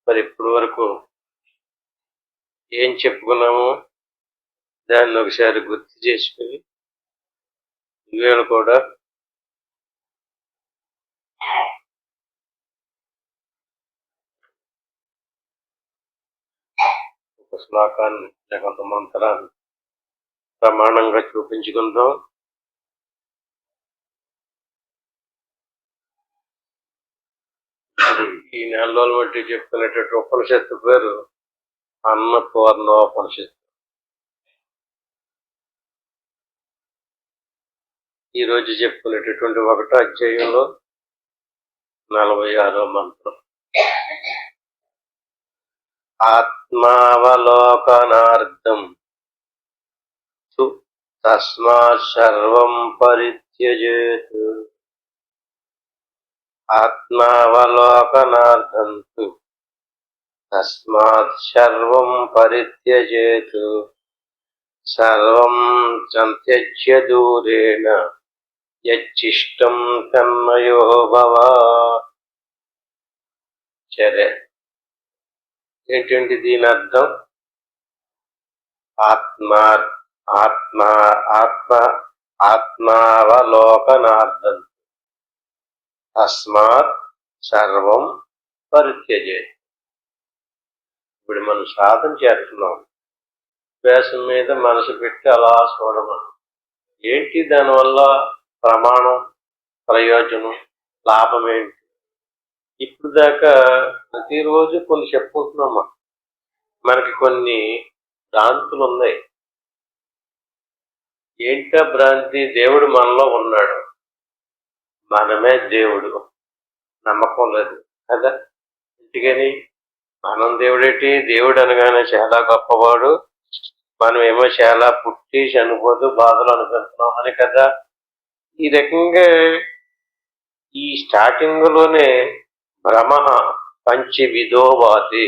మరి ఇప్పటి వరకు ఏం చెప్పుకున్నామో దాన్ని ఒకసారి గుర్తు చేసుకుని ఇవాళ కూడా ఒక శ్లోకాన్ని లేకపోతే మంత్రాన్ని ప్రమాణంగా చూపించుకుందాం. ఈ నెలలో బట్టి చెప్పుకునేటటువంటి ఉపనిషత్తు పేరు అన్నపూర్ణోపనిషత్తు. ఈరోజు చెప్పుకునేటటువంటి 1వ అధ్యాయంలో 46వ మంత్రం. ఆత్మావలోకనార్థం తస్మాత్ సర్వం పరిత్యజేత్. ఆత్మావలోకనార్థం తస్మాత్ సర్వం పరిత్యజేత్. సర్వం సంత్యజ్య దూరేణ యచ్చిష్టం తన్మయో భవ. సరే, ఏంటంటే దీని అర్థం? ఆత్మావలోకనార్థం తస్మాత్ సర్వం పరిత్యజేత్. ఇప్పుడు మనం సాధన చేస్తున్నాం, వ్యాసం మీద మనసు పెట్టి అలా చూడమను. ఏంటి దానివల్ల ప్రమాణం, ప్రయోజనం, లాభం ఏంటి? ఇప్పుడు దాకా ప్రతిరోజు కొన్ని చెప్పుకుంటున్నామా, మనకి కొన్ని భ్రాంతులు ఉన్నాయి. ఏంటా భ్రాంతి? దేవుడు మనలో ఉన్నాడు, మనమే దేవుడు, నమ్మకం లేదు కదా. ఎందుకని? మనం దేవుడేటి? దేవుడు అనగానే చాలా గొప్పవాడు, మనం ఏమో చాలా పుట్టి చనిపోతూ బాధలు అనుకుంటున్నాం అని కదా. ఈ రకంగా ఈ స్టార్టింగ్ లోనే భ్రమ పంచవిధోవాతి,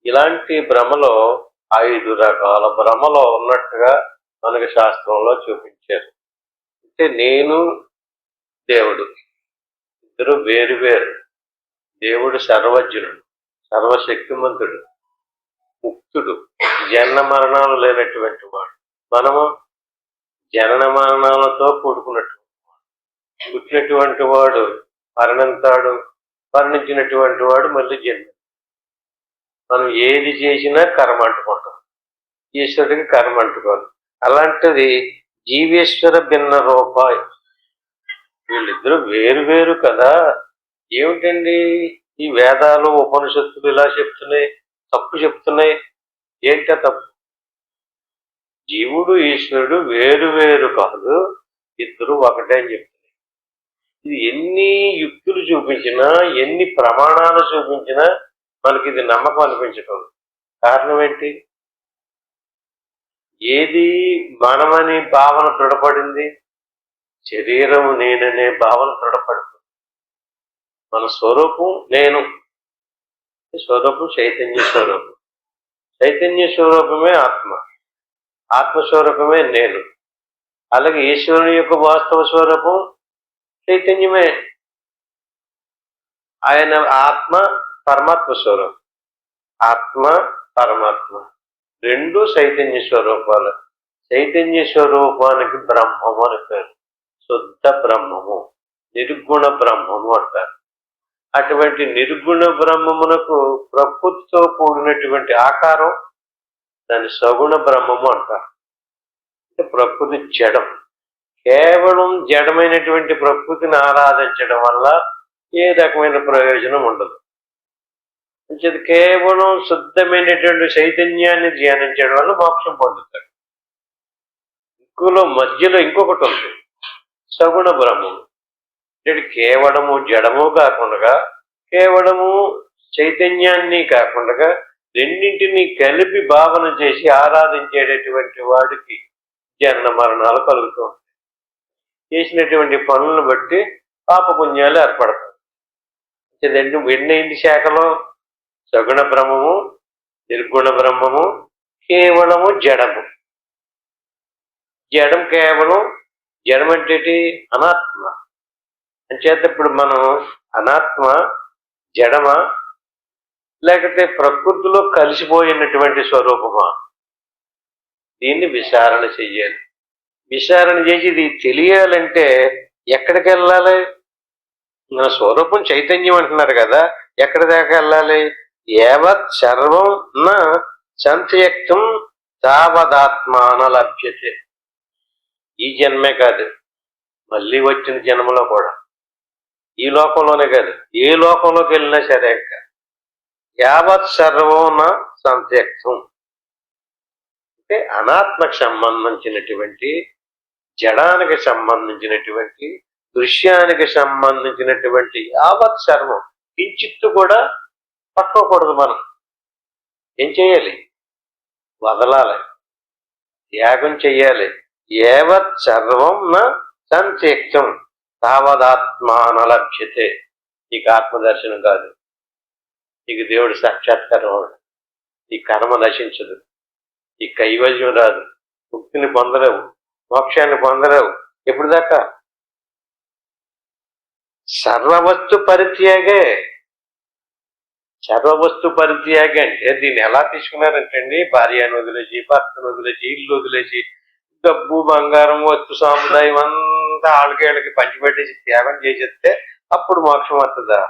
ఇలాంటి భ్రమలో 5 రకాల భ్రమలో ఉన్నట్టుగా మనకి శాస్త్రంలో చూపించారు. అంటే నేను, దేవుడు ఇద్దరు వేరు వేరు. దేవుడు సర్వజ్ఞుడు, సర్వశక్తిమంతుడు, ముక్తుడు, జనన మరణాలు లేనటువంటి వాడు. మనము జనన మరణాలతో కూడుకున్నటువంటి వాడు. పుట్టినటువంటి వాడు మరణిస్తాడు, మరణించినటువంటి వాడు మళ్ళీ జన్మ. మనం ఏది చేసినా కర్మ అంటుకుంటాం, ఈశ్వరుడికి కర్మ అంటుకోదు. అలాంటిది జీవేశ్వర భిన్న రూపాయి, వీళ్ళిద్దరూ వేరు వేరు కదా. ఏమిటండి ఈ వేదాలు ఉపనిషత్తులు ఇలా చెప్తున్నాయి, తప్పు చెప్తున్నాయి? ఏంటా తప్పు? జీవుడు ఈశ్వరుడు వేరు వేరు కాదు, ఇద్దరు ఒకటే అని చెప్తున్నాయి. ఇది ఎన్ని యుక్తులు చూపించినా, ఎన్ని ప్రమాణాలు చూపించినా మనకి ఇది నమ్మకం అనిపించటం. కారణం ఏంటి? ఏది మనమని భావన దృఢపడింది? శరీరం నేననే భావన దృఢపడుతుంది. మన స్వరూపం నేను, స్వరూపం చైతన్య స్వరూపం, చైతన్య స్వరూపమే ఆత్మ, ఆత్మస్వరూపమే నేను. అలాగే ఈశ్వరుని యొక్క వాస్తవ స్వరూపం చైతన్యమే. ఆయన ఆత్మ పరమాత్మ స్వరూపం. ఆత్మ పరమాత్మ రెండు చైతన్య స్వరూపాలు. చైతన్య స్వరూపానికి బ్రహ్మము అని పేరు. శుద్ధ బ్రహ్మము, నిర్గుణ బ్రహ్మము అంటారు. అటువంటి నిర్గుణ బ్రహ్మమునకు ప్రకృతితో కూడినటువంటి ఆకారం, దాన్ని సగుణ బ్రహ్మము అంటారు. అంటే ప్రకృతి జడం. కేవలం జడమైనటువంటి ప్రకృతిని ఆరాధించడం వల్ల ఏ రకమైన ప్రయోజనం ఉండదు. అంచేది కేవలం శుద్ధమైనటువంటి చైతన్యాన్ని ధ్యానించడం వల్ల మోక్షం పొందుతాడు. మధ్యలో ఇంకొకటి ఉంది, సగుణ బ్రహ్మము. అంటే కేవలము జడము కాకుండా, కేవలము చైతన్యాన్ని కాకుండా రెండింటినీ కలిపి భావన చేసి ఆరాధించేటటువంటి వాడికి జన్మ మరణాలు కలుగుతూ ఉంటాయి. చేసినటువంటి పనులను బట్టి పాపపుణ్యాలు ఏర్పడతాయి. ఎన్ని శాఖలో? సగుణ బ్రహ్మము, నిర్గుణ బ్రహ్మము, కేవలము జడము. జడం కేవలం, జడం అంటే అనాత్మ. అంచేత ఇప్పుడు మనం అనాత్మ, జడమ, లేకపోతే ప్రకృతిలో కలిసిపోయినటువంటి స్వరూపమా? దీన్ని విచారణ చెయ్యాలి. విచారణ చేసి ఇది తెలియాలంటే ఎక్కడికి వెళ్ళాలి? మన స్వరూపం చైతన్యం అంటున్నారు కదా, ఎక్కడి దాకా వెళ్ళాలి? యావత్ సర్వం నా సంత్యక్తం తావదాత్మాన లభ్యతే. ఈ జన్మే కాదు, మళ్ళీ వచ్చిన జన్మలో కూడా, ఈ లోకంలోనే కాదు, ఏ లోకంలోకి వెళ్ళినా సరే ఇంకా యావత్ సర్వం నా సంత్యక్తం అంటే అనాత్మకు సంబంధించినటువంటి, జడానికి సంబంధించినటువంటి, దృశ్యానికి సంబంధించినటువంటి యావత్ సర్వం కించిత్తు కూడా పట్టుకోకూడదు. మనం ఏం చేయాలి? వదలాలి, త్యాగం చెయ్యాలి. యావత్ సర్వం నా సంత్యక్తం తావదాత్మాన లభ్యతే. నీకు ఆత్మదర్శనం కాదు, నీకు దేవుడి సాక్షాత్కారం అవడు, నీ కర్మ నశించదు, ఈ కైవల్యం రాదు, ముక్తిని పొందలేవు, మోక్షాన్ని పొందలేవు. ఎప్పుడు దాకా? సర్వవస్తు పరిత్యాగే. సర్వవస్తు పరిత్యాగే అంటే దీన్ని ఎలా తీసుకున్నారంటే అండి, భార్యను వదిలేసి, భర్తను వదిలేసి, ఇల్లు వదిలేసి, డబ్బు బంగారం వస్తు సాముదాయం అంతా ఆళ్ళకి పంచిపెట్టేసి త్యాగం చేసేస్తే అప్పుడు మోక్షం వస్తుందా?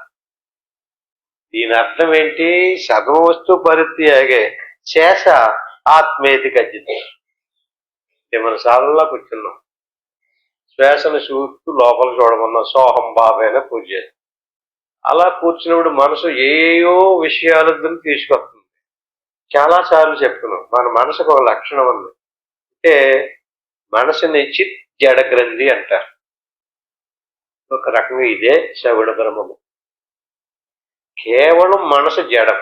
దీని అర్థం ఏంటి? సర్వవస్తు పరిత్యాగే శేష ఆత్మేతి ఖచ్చితం. మన సాధనలో కూర్చున్నాం, శ్వాసను చూస్తూ లోపల చూడమన్నాం, సోహం బాబైన పూజ చేస్తాం. అలా కూర్చున్నప్పుడు మనసు ఏయో విషయాలను తీసుకొస్తుంది. చాలాసార్లు చెప్పుకున్నాం, మన మనసుకు ఒక లక్షణం ఉంది. అంటే మనసుని చిత్ జడ గ్రంథి అంటారు. ఒక రకంగా ఇదే సగుణ బ్రహ్మము. కేవలం మనసు జడం,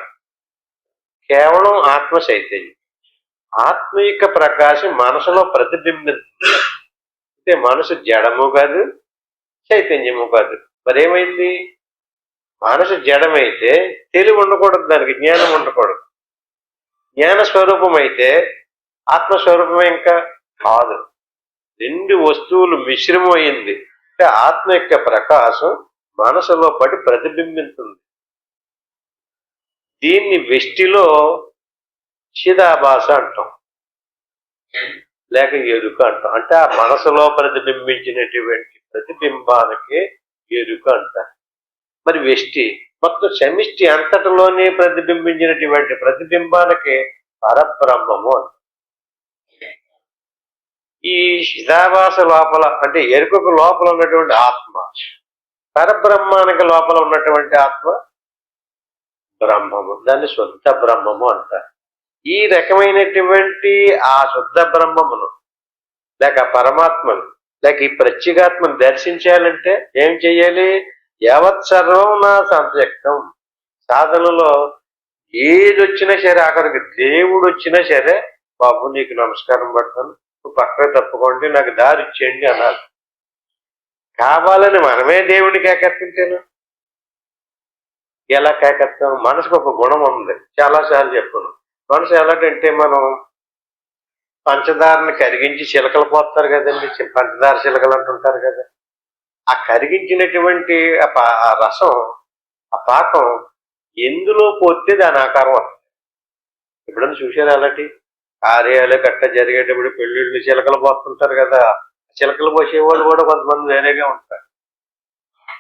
కేవలం ఆత్మ చైతన్యం. ఆత్మ యొక్క ప్రకాశం మనసులో ప్రతిబింబిస్తుంది. అంటే మనసు జడము కాదు, చైతన్యము కాదు. మరేమైంది? మనసు జడమైతే తెలివి ఉండకూడదు, దానికి జ్ఞానం ఉండకూడదు. జ్ఞాన స్వరూపం అయితే ఆత్మస్వరూపమే ఇంకా కాదు. రెండు వస్తువులు మిశ్రమమైంది. అంటే ఆత్మ యొక్క ప్రకాశం మనసులో పడి ప్రతిబింబిస్తుంది. దీన్ని వెష్టిలో చిదాభాస అంటాం, లేక ఎరుక అంటాం. అంటే ఆ మనసులో ప్రతిబింబించినటువంటి ప్రతిబింబానికి ఎరుక అంటారు. మరి వెష్టి మొత్తం సమిష్టి అంతటిలోనే ప్రతిబింబించినటువంటి ప్రతిబింబానికి పరబ్రహ్మము అంటారు. ఈ చిదాభాస లోపల అంటే ఎరుకకు లోపల ఉన్నటువంటి ఆత్మ, పరబ్రహ్మానికి లోపల ఉన్నటువంటి ఆత్మ బ్రహ్మము. దాన్ని శుద్ధ బ్రహ్మము అంటారు. ఈ రకమైనటువంటి ఆ శుద్ధ బ్రహ్మమును లేక పరమాత్మను లేక ఈ ప్రత్యేగాత్మను దర్శించాలంటే ఏం చెయ్యాలి? యావత్ సర్వం నా సంత్యక్తం. సాధనలో ఏది వచ్చినా సరే, అక్కడికి దేవుడు వచ్చినా సరే, బాబు నీకు నమస్కారం పెడతాను, నువ్వు పక్కకు తప్పుకోండి, నాకు దారి ఇచ్చేయండి అనాలి. కావాలని మనమే దేవుడిని కేకెత్తుంటేను ఎలా కేకెత్తాం? మనసుకు ఒక గుణం ఉంది, చాలాసార్లు చెప్పుకున్నాం. మనసు ఎలాగంటే, మనం పంచదారని కరిగించి చిలకలు పోస్తారు కదండి, పంచదార చిలకలు అంటుంటారు కదా. ఆ కరిగించినటువంటి ఆ రసం, ఆ పాకం ఎందులో పోతే దాని ఆకారం వస్తుంది. ఎప్పుడన్నా చూసారు అలాంటి కార్యాలు కట్ట జరిగేటప్పుడు పెళ్ళిళ్ళు చిలకలు పోస్తుంటారు కదా, చిలకలు పోసేవాళ్ళు కూడా కొంతమంది వేరేగా ఉంటారు.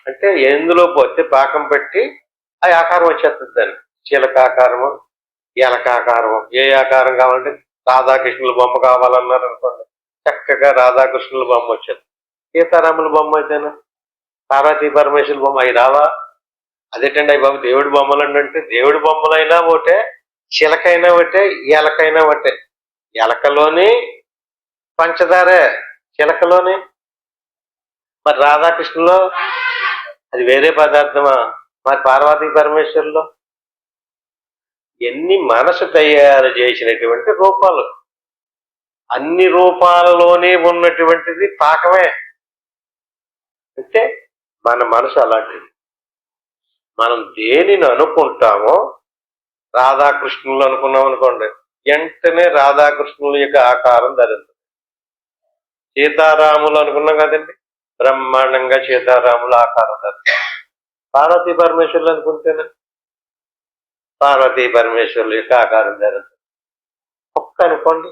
అంటే ఎందులో పోతే పాకం పెట్టి ఆ ఆకారం వచ్చేస్తుంది. దాన్ని చిలకాకారము, ఎలకాకారము, ఏ ఆకారం కావాలంటే రాధాకృష్ణుల బొమ్మ కావాలన్నారు అనుకోండి, చక్కగా రాధాకృష్ణుల బొమ్మ వచ్చేది. సీతారాముల బొమ్మ అయితేనా, పార్వతీ పరమేశ్వరుల బొమ్మ, అవి రావా? అదేంటండి అవి బాబు దేవుడి బొమ్మలు అంటే, దేవుడి బొమ్మలైనా ఒకటే, చిలకైనా ఒకటే, ఎలకైనా ఒకటే. ఎలకలోని పంచదారే, చిలకలోని మరి రాధాకృష్ణులో అది వేరే పదార్థమా? మరి పార్వతీ పరమేశ్వరులో ఎన్ని మనసు తయారు చేసినటువంటి రూపాలు, అన్ని రూపాలలోనే ఉన్నటువంటిది పాకమే. అంటే మన మనసు అలాంటిది. మనం దేనిని అనుకుంటామో, రాధాకృష్ణులు అనుకున్నాం అనుకోండి, వెంటనే రాధాకృష్ణుల యొక్క ఆకారం ధరిస్తుంది. సీతారాములు అనుకున్నాం కదండి, బ్రహ్మాండంగా సీతారాముల ఆకారం ధరిస్తుంది. పార్వతీ పరమేశ్వరులు అనుకుంటేనే పార్వతీ పరమేశ్వరుల యొక్క ఆకారం ధరించదు. కుక్క అనుకోండి,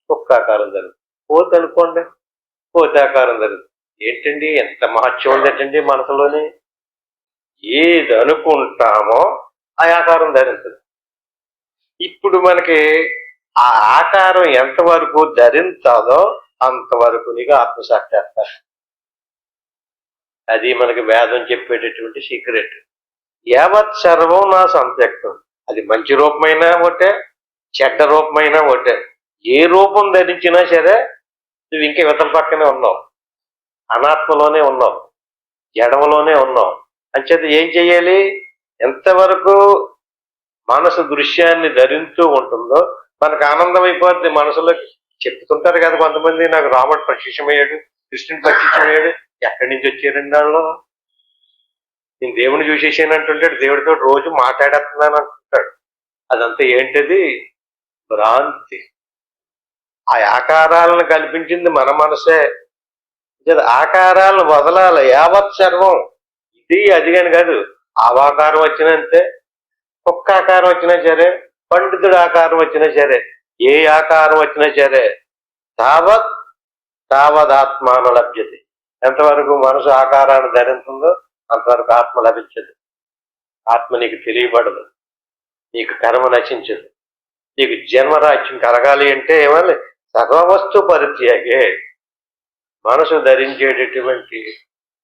కుక్క ఆకారం ధరించదు. కోతి అనుకోండి, కోతి ఆకారం ధరించదు. ఏంటండి ఎంత మహత్యం ఉందంటండి మనసులోని. ఏది అనుకుంటామో ఆ ఆకారం ధరించదు. ఇప్పుడు మనకి ఆ ఆకారం ఎంతవరకు ధరించాలో అంతవరకు నీకు ఆత్మసాక్షాత్కారం. అది మనకి వేదం చెప్పేటటువంటి సీక్రెట్. యావత్ సర్వం నా సంత్యక్తం. అది మంచి రూపమైనా ఒకటే, చెడ్డ రూపమైనా ఒకటే. ఏ రూపం ధరించినా సరే నువ్వు ఇంక ఇవతల పక్కనే ఉన్నావు, అనాత్మలోనే ఉన్నావు, జడమలోనే ఉన్నావు. అంచేత ఏం చెయ్యాలి? ఎంతవరకు మనసు దృశ్యాన్ని ధరిస్తూ ఉంటుందో మనకు ఆనందం అయిపోద్ది. మనసులో చెప్తుంటారు కదా కొంతమంది, నాకు రాముడు ప్రత్యక్షమయ్యాడు, కృష్ణుడు ప్రత్యక్షమయ్యాడు. ఎక్కడి నుంచి వచ్చారండి వాళ్ళు? నేను దేవుని చూసేసాను అంటుంటాడు, దేవుడితో రోజు మాట్లాడేస్తున్నాను అంటుంటాడు. అదంతా ఏంటది? భ్రాంతి. ఆ ఆకారాలను కల్పించింది మన మనసే. ఆకారాలను వదలాలి. యావత్ సర్వం ఇది అది అని కాదు. ఆవాకారం వచ్చినంతే, కుక్క ఆకారం వచ్చినా సరే, పండితుడు ఆకారం వచ్చినా సరే, ఏ ఆకారం వచ్చినా సరే, తావత్ తావదాత్మాన లభ్యతే. ఎంతవరకు మనసు ఆకారాన్ని ధరించిందో అంతవరకు ఆత్మ లభించదు. ఆత్మ నీకు తెలియబడదు, నీకు కర్మ నశించదు. నీకు జన్మరాజ్యం కలగాలి అంటే ఏమని? సర్వవస్తు పరిత్యాగే. మనసు ధరించేటటువంటి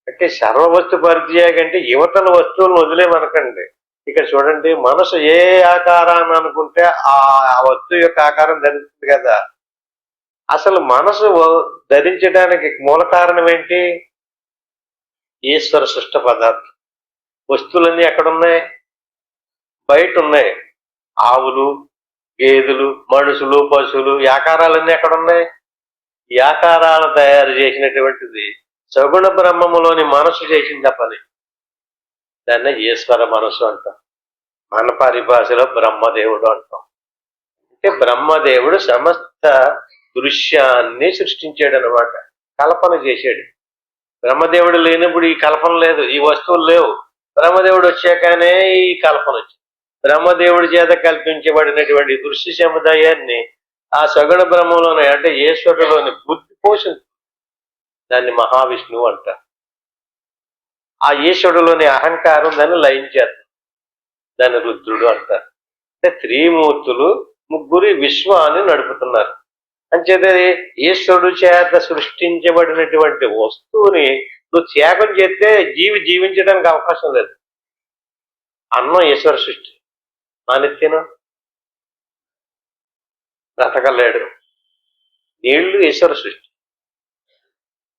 అంటే సర్వవస్తు పరిత్యాగ అంటే యువతల వస్తువులను వదిలేమనకండి. ఇక్కడ చూడండి, మనసు ఏ ఆకారాన్ని అనుకుంటే ఆ వస్తువు యొక్క ఆకారం ధరిస్తుంది కదా. అసలు మనసు ధరించడానికి మూల కారణం ఏంటి? ఈశ్వర సృష్ట పదార్థం. వస్తువులన్నీ ఎక్కడున్నాయి? బయట ఉన్నాయి. ఆవులు, గేదెలు, మనుషులు, పశువులు, ఈ ఆకారాలన్నీ ఎక్కడున్నాయి? ఈ ఆకారాలు తయారు చేసినటువంటిది సగుణ బ్రహ్మములోని మనసు చేసింది పని. దాన్ని ఈశ్వర మనసు అంటాం. మన పరిభాషలో బ్రహ్మదేవుడు అంటాం. అంటే బ్రహ్మదేవుడు సమస్త దృశ్యాన్ని సృష్టించాడు అనమాట, కల్పన చేశాడు. బ్రహ్మదేవుడు లేనప్పుడు ఈ కల్పన లేదు, ఈ వస్తువులు లేవు. బ్రహ్మదేవుడు వచ్చాకనే ఈ కల్పన వచ్చింది. బ్రహ్మదేవుడి చేత కల్పించబడినటువంటి దృశ్య సముదాయాన్ని ఆ సగుణ బ్రహ్మలోనే అంటే ఈశ్వరులోని బుద్ధి పోషించు. దాన్ని మహావిష్ణువు అంటారు. ఆ ఈశ్వరులోని అహంకారం దాన్ని లయించారు, దాన్ని రుద్రుడు అంటారు. అంటే త్రిమూర్తులు ముగ్గురి విశ్వాన్ని నడుపుతున్నారు. అంచేత ఈశ్వరుడు చేత సృష్టించబడినటువంటి వస్తువుని నువ్వు త్యాగం చేస్తే జీవించడానికి అవకాశం లేదు. అన్నం ఈశ్వర సృష్టి, మానెత్తిన బ్రతకలేడు. నీళ్లు ఈశ్వర సృష్టి,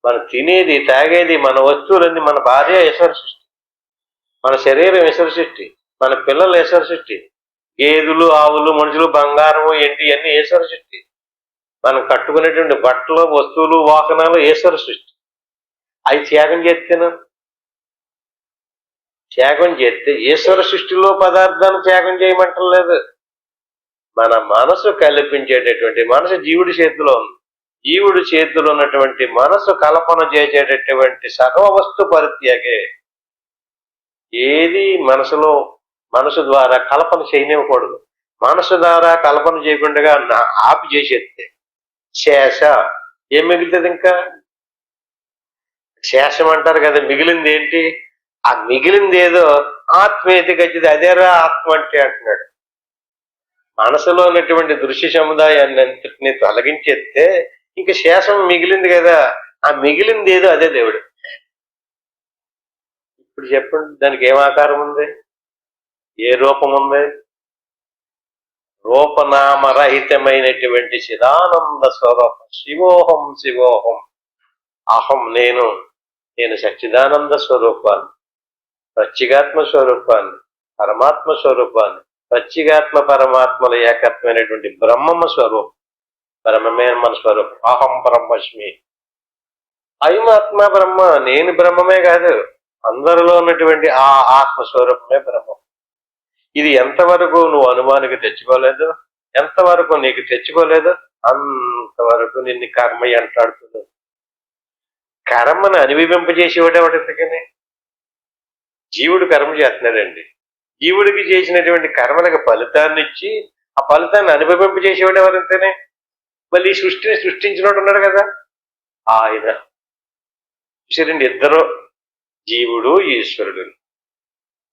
మనం తినేది తాగేది మన వస్తువులన్నీ, మన భార్య ఈశ్వర సృష్టి, మన శరీరం ఈశ్వర సృష్టి, మన పిల్లలు ఈశ్వర సృష్టి, గేదెలు, ఆవులు, మనుషులు, బంగారం, ఏంటి అన్ని ఈశ్వర సృష్టి. మనం కట్టుకునేటువంటి బట్టలు, వస్తువులు, వాహనాలు ఈశ్వర సృష్టి. అవి త్యాగం చేస్తే ఈశ్వర సృష్టిలో పదార్థాన్ని త్యాగం చేయమంటం లేదు. మన మనసు కల్పించేటటువంటి మనసు జీవుడి చేతిలో ఉంది. జీవుడి చేతిలో ఉన్నటువంటి మనసు కల్పన చేసేటటువంటి సర్వవస్తు పరిత్యాగే. ఏది మనసు ద్వారా కల్పన చేయనివ్వకూడదు. మనసు ద్వారా కల్పన చేయకుండా ఆపి చేసేస్తే శేష ఏం మిగులుతుంది? ఇంకా శేషం అంటారు కదా, మిగిలింది ఏంటి? ఆ మిగిలింది ఏదో ఆత్మేతి గచ్చిది, అదేరా ఆత్మ అంటే అంటున్నాడు. మనసులో ఉన్నటువంటి దృశ్య సముదాయాన్ని అంతటిని తొలగించేస్తే ఇంక శేషం మిగిలింది కదా, ఆ మిగిలింది ఏదో అదే దేవుడు. ఇప్పుడు చెప్పండి, దానికి ఏం ఆకారం ఉంది? ఏ రూపం ఉంది? రూపనామరహితమైనటువంటి చిదానంద స్వరూపం. శివోహం శివోహం, అహం నేను సచ్చిదానంద స్వరూపాన్ని, ప్రత్యేగాత్మ స్వరూపాన్ని, పరమాత్మ స్వరూపాన్ని, ప్రత్యేగాత్మ పరమాత్మల ఏకత్వమైనటువంటి బ్రహ్మమ స్వరూపం. బ్రహ్మమే మన స్వరూపం. అహం బ్రహ్మస్మి. అయమాత్మ బ్రహ్మ, నేను బ్రహ్మమే కాదు, అందరిలో ఉన్నటువంటి ఆ ఆత్మస్వరూపమే బ్రహ్మం. ఇది ఎంతవరకు నువ్వు అనుమానికి తెచ్చుకోలేదు, ఎంతవరకు నీకు తెచ్చుకోలేదు, అంతవరకు నిన్ను కర్మ అంటాడుతుంది. కర్మను అనుభవింపజేసేవాడు ఎవడంతకని? జీవుడు కర్మ చేస్తున్నాడండి. జీవుడికి చేసినటువంటి కర్మలకు ఫలితాన్ని ఇచ్చి ఆ ఫలితాన్ని అనుభవింప చేసేవాడు ఎవరంతేనే మళ్ళీ ఈ సృష్టిని సృష్టించినోడు ఉన్నాడు కదా ఆయన. చూసారండి, ఇద్దరు, జీవుడు ఈశ్వరుడు.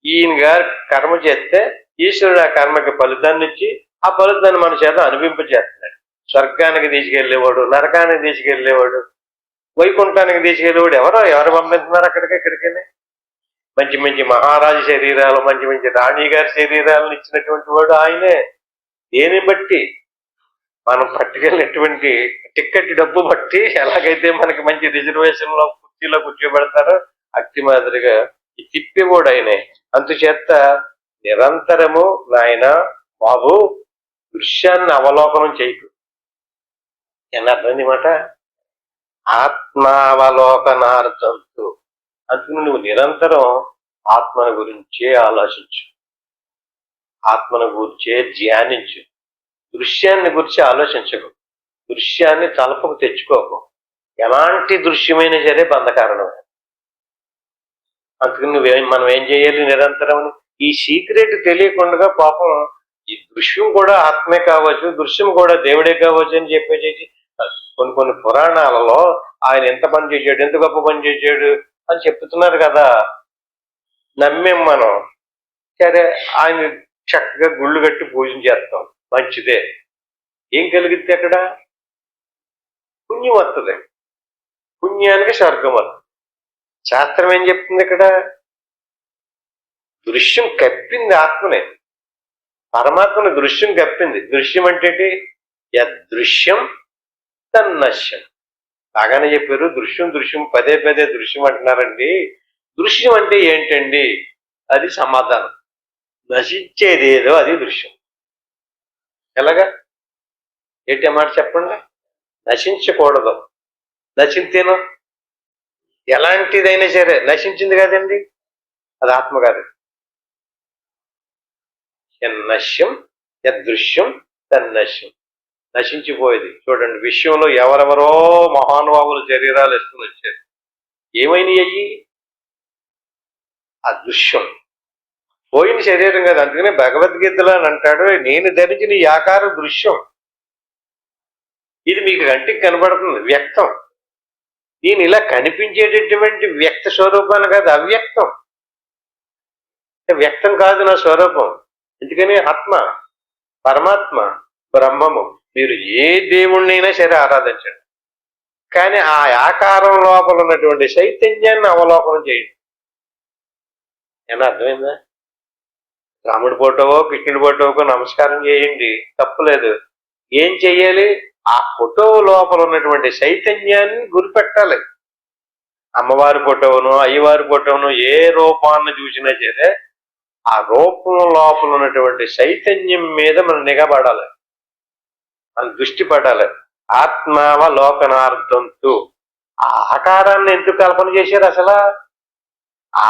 ఈయన గారు కర్మ చేస్తే ఈశ్వరుడు ఆ కర్మకి ఫలితాన్ని ఇచ్చి ఆ ఫలితాన్ని మన చేత అనుభవింపజేస్తున్నాడు. స్వర్గానికి తీసుకెళ్లేవాడు, నరకానికి తీసుకెళ్లేవాడు, వైకుంఠానికి తీసుకెళ్లేవాడు ఎవరు పంపిస్తున్నారు అక్కడికి ఇక్కడికి? మంచి మంచి మహారాజు శరీరాలు, మంచి మంచి రాణి గారి శరీరాలను ఇచ్చినటువంటి వాడు ఆయనే. దేని బట్టి? మనం పట్టుకెళ్ళినటువంటి టిక్కెట్ డబ్బు బట్టి ఎలాగైతే మనకి మంచి రిజర్వేషన్ లో కుర్చీలో కూర్చోబెడతారో అట్టి మాదిరిగా ఈ తిప్పేవాడు ఆయనే. అందుచేత నిరంతరము నాయన బాబు దృశ్యాన్ని అవలోకనం చేయకు అని అర్థమైంది మాట. ఆత్మావలోకనార్థంతో అందుకు నువ్వు నిరంతరం ఆత్మను గురించే ఆలోచించు, ఆత్మను గురించే ధ్యానించు, దృశ్యాన్ని గురించి ఆలోచించకు, దృశ్యాన్ని తలపుకు తెచ్చుకోకు. ఎలాంటి దృశ్యమైనా సరే బంధకారణం. అందుకని మనం ఏం చేయాలి? నిరంతరం ఈ సీక్రెట్ తెలియకుండా పాపం ఈ దృశ్యం కూడా ఆత్మే కావచ్చు, దృశ్యం కూడా దేవుడే కావచ్చు అని చెప్పేసి కొన్ని కొన్ని పురాణాలలో ఆయన ఎంత పని చేశాడు, ఎంత గొప్ప పని చేశాడు అని చెప్తున్నారు కదా. నమ్మేం మనం. సరే, ఆయన చక్కగా గుళ్ళు కట్టి పూజించేస్తాం, మంచిదే. ఏం కలిగితే అక్కడ? పుణ్యం వస్తుంది, పుణ్యానికి స్వర్గం వస్తుంది. శాస్త్రం ఏం చెప్తుంది ఇక్కడ? దృశ్యం కప్పింది ఆత్మనే, పరమాత్మను దృశ్యం కప్పింది. దృశ్యం అంటే యదృశ్యం తన్నశ్యం. బాగానే చెప్పారు. దృశ్యం దృశ్యం పదే పదే దృశ్యం అంటున్నారండి. దృశ్యం అంటే ఏంటండి? అది సమాధానం. నశించేది ఏదో అది దృశ్యం. ఎలాగా? ఏంటి మాట చెప్పండి. నశించకూడదు, నశింతేనో ఎలాంటిదైనా సరే నశించింది కదండి, అది ఆత్మ కాదు. నశ్యం యదృశ్యం తన్నశ్యం. నశించిపోయేది. చూడండి, విశ్వంలో ఎవరెవరో మహానుభావుల శరీరాలు వేసుకుని వచ్చారు. ఏమైనాయి? ఆ దృశ్యం పోయిన శరీరం కాదు. అందుకనే భగవద్గీతలో అని అంటాడు, నేను ధరించిన ఈ ఆకారం దృశ్యం. ఇది మీకు కంటికి కనబడుతుంది, వ్యక్తం. దీని ఇలా కనిపించేటటువంటి వ్యక్త స్వరూపాన్ని కాదు, అవ్యక్తం. వ్యక్తం కాదు నా స్వరూపం. ఎందుకని? ఆత్మ, పరమాత్మ, బ్రహ్మము. మీరు ఏ దేవుణ్ణైనా సరే ఆరాధించండి, కానీ ఆ ఆకారం లోపల ఉన్నటువంటి చైతన్యాన్ని అవలోకనం చేయండి. ఏమన్నా అర్థమైందా? రాముడి ఫోటోవో కృష్ణుడి ఫోటోకో నమస్కారం చేయండి, తప్పులేదు. ఏం చెయ్యాలి? ఆ ఫోటో లోపల ఉన్నటువంటి చైతన్యాన్ని గురిపెట్టాలి. అమ్మవారి ఫోటోను, అయ్యవారి ఫోటోను, ఏ రూపాన్ని చూసినా సరే ఆ రూపం లోపల ఉన్నటువంటి చైతన్యం మీద మనం నిఘబడాలి, మన దృష్టి పడాలి. ఆత్మావలోకనార్థంతో. ఆ ఆకారాన్ని ఎందుకు కల్పన చేశారు అసలు?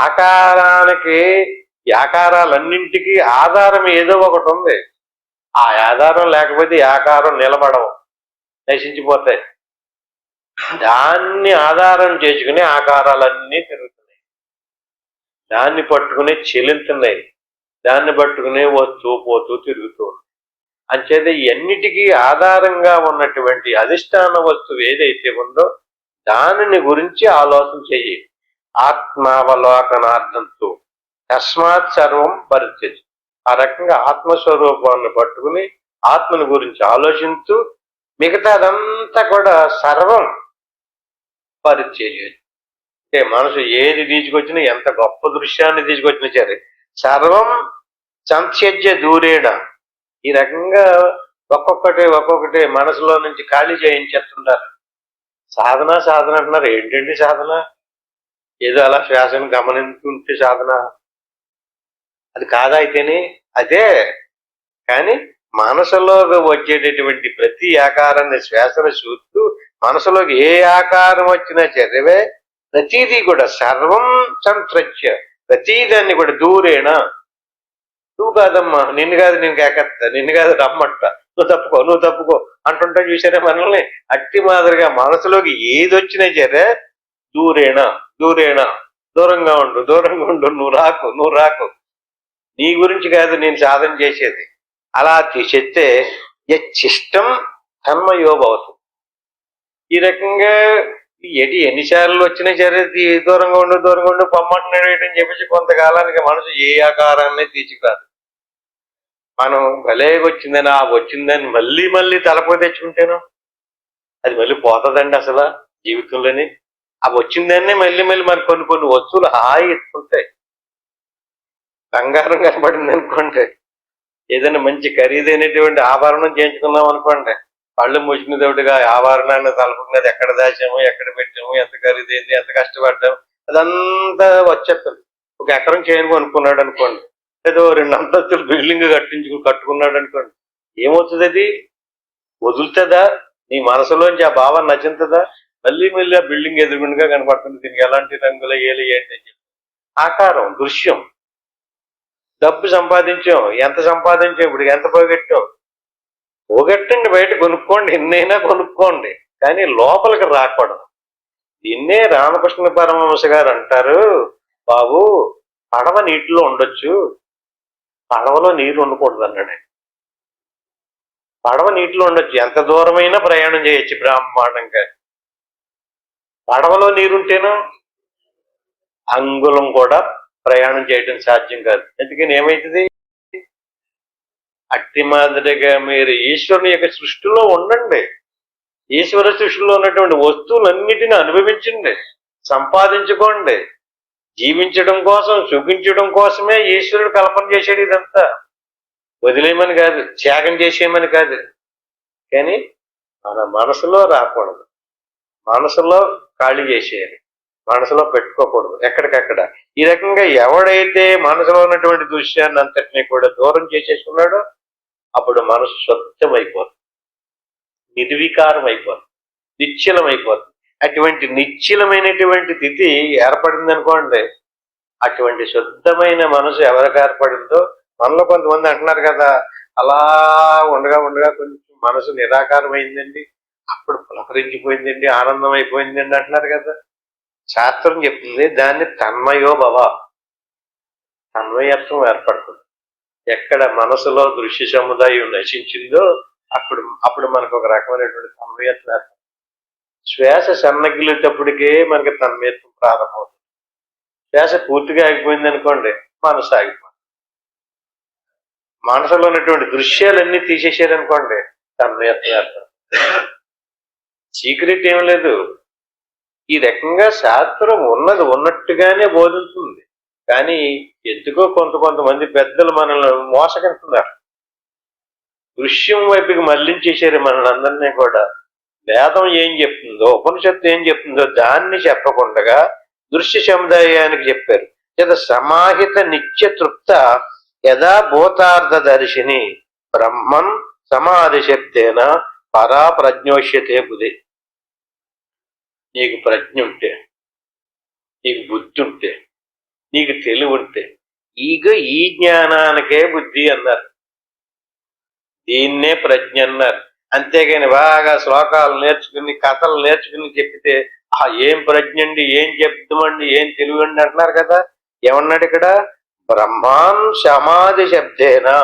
ఆకారానికి, ఈ ఆకారాలన్నింటికి ఆధారం ఏదో ఒకటి ఉంది. ఆ ఆధారం లేకపోతే ఈ ఆకారం నిలబడవు, నశించిపోతాయి. దాన్ని ఆధారం చేసుకుని ఆకారాలన్నీ తిరుగుతున్నాయి, దాన్ని పట్టుకుని చెల్లుతున్నాయి, దాన్ని పట్టుకుని వస్తూ పోతూ తిరుగుతూ ఉన్నాయి. అంచేత ఎన్నిటికీ ఆధారంగా ఉన్నటువంటి అధిష్టాన వస్తువు ఏదైతే ఉందో దానిని గురించి ఆలోచన చెయ్యి. ఆత్మావలోకనార్థంతో తస్మాత్ సర్వం పరిత్యజి. ఆ రకంగా ఆత్మస్వరూపాన్ని పట్టుకుని ఆత్మని గురించి ఆలోచిస్తూ మిగతాదంతా కూడా సర్వం పరిత్యజి. అంటే మనసు ఏది తీసుకొచ్చినా, ఎంత గొప్ప దృశ్యాన్ని తీసుకొచ్చినా సరే సర్వం సంత్యజ్య దూరేణ. ఈ రకంగా ఒక్కొక్కటి మనసులో నుంచి ఖాళీ చేయించేస్తుంటారు. సాధన సాధన అంటున్నారు. ఏంటండి సాధన? ఏదో అలా శ్వాసను గమనించుకుంటే సాధన అది కాదా? అయితేనే అదే. కానీ మనసులోకి వచ్చేటటువంటి ప్రతి ఆకారాన్ని శ్వాసను చూస్తూ మనసులోకి ఏ ఆకారం వచ్చినా చదివే ప్రతిదీ కూడా సర్వం సంత్రజ్య, ప్రతిదాన్ని కూడా దూరేణ. నువ్వు కాదమ్మా, నిన్ను కాదు నేను కేకత్తా, నిన్ను కాదు రమ్మంట, నువ్వు తప్పుకో అంటుంటా. చూసారా మనల్ని? అట్టి మాదిరిగా మనసులోకి ఏది వచ్చినా సరే దూరేణ, దూరంగా ఉండు, నువ్వు రాకు. నీ గురించి కాదు నేను సాధన చేసేది. అలా చెప్తే యచ్చిష్టం తన్మయోభవతు. ఈ రకంగా ఎన్నిసార్లు వచ్చినా సరే దూరంగా ఉండు పొమ్మంటున్నాడు అని చెప్పేసి కొంతకాలానికి మనసు ఏ ఆకారాన్ని తీసుకురాదు. మనం భలే వచ్చిందని మళ్ళీ మళ్ళీ తలపో తెచ్చుకుంటేను అది మళ్ళీ పోతుందండి అసలు జీవితంలోని. ఆ వచ్చిందాన్నే మళ్ళీ మళ్ళీ మనకు కొన్ని వస్తువులు హాయి ఎత్తుకుంటాయి. బంగారం కనబడింది అనుకోండి, ఏదైనా మంచి ఖరీదైనటువంటి ఆభరణం చేయించుకున్నాం అనుకోండి, కళ్ళు మూసినతోటిగా ఆభరణాన్ని తలుపుకున్నది ఎక్కడ దాచాము, ఎక్కడ పెట్టాము, ఎంత ఖరీదైంది, ఎంత కష్టపడ్డాము, అదంతా వచ్చేస్తుంది. ఒక ఎకరం చేయను అనుకున్నాడు అనుకోండి, ఏదో 2 అంతస్తులు బిల్డింగ్ కట్టుకున్నాడు అనుకోండి, ఏమవుతుంది? అది వదులుతుందా? నీ మనసులోంచి ఆ భావం నచ్చుతుందా? మళ్ళీ మళ్ళీ ఆ బిల్డింగ్ ఎదురుగుండగా కనపడుతుంది. దీనికి ఎలాంటి రంగులు వేయాలి ఏంటి అని చెప్పి ఆకారం, దృశ్యం. డబ్బు సంపాదించాం, ఎంత సంపాదించాం, ఇప్పుడు ఎంత పోగొట్టాం. పోగొట్టండి, బయట కొనుక్కోండి, ఎన్నైనా కొనుక్కోండి, కానీ లోపలికి రాకూడదు. దీన్నే రామకృష్ణ పరమహంస గారు అంటారు, బాబు పడవ నీటిలో ఉండొచ్చు, పడవలో నీరు ఉండకూడదు అన్నాడు. పడవ నీటిలో ఉండొచ్చు, ఎంత దూరమైనా ప్రయాణం చేయొచ్చు బ్రహ్మాండంగా. పడవలో నీరుంటేనో అంగుళం కూడా ప్రయాణం చేయడం సాధ్యం కాదు. ఎందుకని ఏమైతుంది? అట్టి మాదిరిగా మీరు ఈశ్వరుని యొక్క సృష్టిలో ఉండండి. ఈశ్వర సృష్టిలో ఉన్నటువంటి వస్తువులన్నిటిని అనుభవించండి, సంపాదించుకోండి. జీవించడం కోసం, సుఖించడం కోసమే ఈశ్వరుడు కల్పన చేశాడు ఇదంతా. వదిలేయమని కాదు, త్యాగం చేసేయమని కాదు. కానీ మన మనసులో రాకూడదు, మనసులో ఖాళీ చేసేయాలి, మనసులో పెట్టుకోకూడదు ఎక్కడికక్కడ. ఈ రకంగా ఎవడైతే మనసులో ఉన్నటువంటి దృశ్యాన్ని అంతటినీ కూడా దూరం చేసేసుకున్నాడో అప్పుడు మనసు స్వచ్ఛమైపోతుంది, నిర్వికారం అయిపోతుంది, నిశ్చలం అయిపోతుంది. అటువంటి నిశ్చలమైనటువంటి స్థితి ఏర్పడింది అనుకోండి, అటువంటి శుద్ధమైన మనసు ఎవరికి ఏర్పడిందో, మనలో కొంతమంది అంటున్నారు కదా, అలా ఉండగా కొంచెం మనసు నిరాకారం అయిందండి, అప్పుడు పులకరించిపోయిందండి, ఆనందం అయిపోయిందండి అంటున్నారు కదా. శాస్త్రం చెప్తుంది దాన్ని తన్మయోభవ, తన్మయత్వం ఏర్పడుతుంది. ఎక్కడ మనసులో దృశ్య సముదాయం నశించిందో అప్పుడు మనకు ఒక రకమైనటువంటి తన్మయత్వం ఏర్పడుతుంది. శ్వాస సన్నగిలేటప్పటికే మనకి తన్మయత్వం ప్రారంభమవుతుంది. శ్వాస పూర్తిగా ఆగిపోయింది అనుకోండి, మనసు ఆగిపోతుంది. మనసులో ఉన్నటువంటి దృశ్యాలన్నీ తీసేసారనుకోండి, తన్మయత్వం ఏర్పడుతుంది. సీక్రెట్ ఏం లేదు. ఈ రకంగా శాస్త్రం ఉన్నది ఉన్నట్టుగానే బోధిస్తుంది. కానీ ఎందుకో కొంతమంది పెద్దలు మనల్ని మోసగిస్తున్నారు, దృశ్యం వైపుకి మళ్లించేసారు మనల్ని అందరినీ కూడా. వేదం ఏం చెప్తుందో, ఉపనిషత్తు ఏం చెప్తుందో దాన్ని చెప్పకుండా దృశ్య సముదాయానికి చెప్పారు. యద సమాహిత నిత్య తృప్త యదా భూతార్థ దర్శిని బ్రహ్మన్ సమాధి శబ్దేన పరా ప్రజ్ఞోష్యతే బుధి. నీకు ప్రజ్ఞ ఉంటే, నీకు బుద్ధి ఉంటే, నీకు తెలివి ఉంటే, ఈ జ్ఞానానికే బుద్ధి అన్నారు, దీన్నే ప్రజ్ఞ అన్నారు. అంతేగాని బాగా శ్లోకాలు నేర్చుకుని, కథలు నేర్చుకుని చెప్పితే ఏం ప్రజ్ఞ అండి, ఏం చెప్తామండి, ఏం తెలివి అండి అంటున్నారు కదా. ఏమన్నాడు ఇక్కడ? బ్రహ్మాన్ సమాధి శబ్దేనా,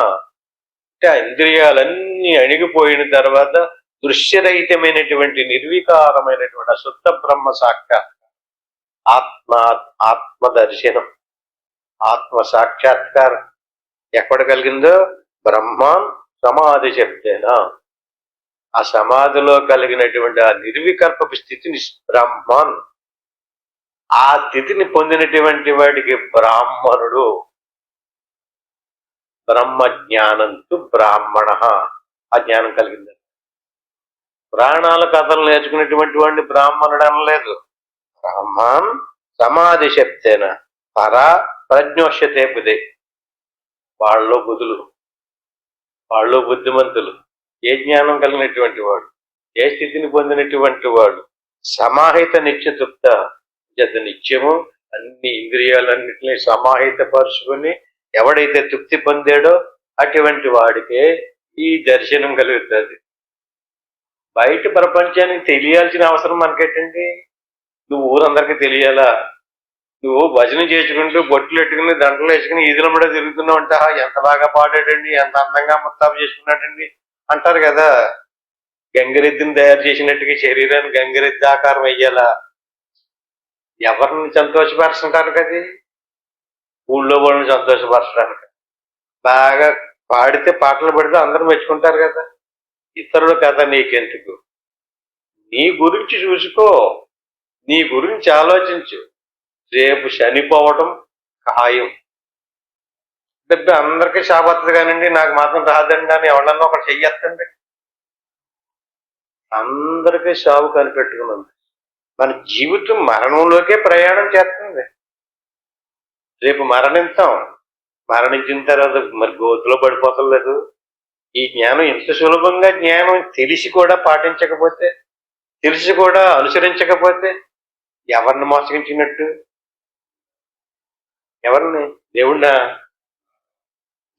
అంటే ఇంద్రియాలన్నీ అణిగిపోయిన తర్వాత దృశ్యరహితమైనటువంటి నిర్వికారమైనటువంటి అశుద్ధ బ్రహ్మ సాక్షాత్ ఆత్మ దర్శనం, ఆత్మ సాక్షాత్కారం ఎక్కడ కలిగిందో బ్రహ్మాన్ సమాధి చెప్తేనా, ఆ సమాధిలో కలిగినటువంటి ఆ నిర్వికల్పపు స్థితిని బ్రహ్మాన్, ఆ స్థితిని పొందినటువంటి వాడికి బ్రాహ్మణుడు. బ్రహ్మ జ్ఞానంతు బ్రాహ్మణ, ఆ జ్ఞానం కలిగింది. పురాణాల కథలు నేర్చుకునేటువంటి వాడిని బ్రాహ్మణుడు అనలేదు. బ్రాహ్మణ్ సమాధి శబ్దేన పరా ప్రజ్ఞోష్యతే బుధి. వాళ్ళు బుధులు, వాళ్ళు బుద్ధిమంతులు. ఏ జ్ఞానం కలిగినటువంటి వాడు, ఏ స్థితిని పొందినటువంటి వాడు సమాహిత నిత్యతృప్త, నిత్యము అన్ని ఇంద్రియాలన్నింటినీ సమాహితపరుచుకొని ఎవడైతే తృప్తి పొందాడో అటువంటి వాడికే ఈ దర్శనం కలుగుతుంది. బయట ప్రపంచానికి తెలియాల్సిన అవసరం మనకేంటండి? నువ్వు ఊరందరికీ తెలియాలా? నువ్వు భజన చేసుకుంటూ బొట్లు పెట్టుకుని దండలు వేసుకుని ఈదుల మీద తిరుగుతున్నావు అంటే ఎంత బాగా పాడాడండి, ఎంత అందంగా ముస్తాబు చేసుకున్నాడండి అంటారు కదా. గంగిరెద్దుని తయారు చేసినట్టుగా శరీరాన్ని గంగిరెద్దు ఆకారం అయ్యేలా ఎవరిని సంతోషపరచడానికి, అది ఊళ్ళో వాళ్ళని సంతోషపరచడానికి. బాగా పాడితే పాటలు పెడితే అందరూ మెచ్చుకుంటారు కదా. ఇతరుల కథ నీకెందుకు, నీ గురించి చూసుకో, నీ గురించి ఆలోచించు. రేపు చనిపోవటం ఖాయం. డబ్బు అందరికీ శాపత్తది కానండి, నాకు మాత్రం రాదండి అని ఎవరన్నా ఒకటి చెయ్యొద్దండి. అందరికీ సాగు కనిపెట్టుకున్నాం. మన జీవితం మరణంలోకే ప్రయాణం చేస్తుంది. రేపు మరణిస్తాం, మరణించిన తర్వాత మరి గోతులో పడిపోతలేదు. ఈ జ్ఞానం ఇంత సులభంగా జ్ఞానం తెలిసి కూడా పాటించకపోతే, తెలిసి కూడా అనుసరించకపోతే ఎవరిని మోసగించినట్టు? ఎవరిని? దేవుణ్ణా?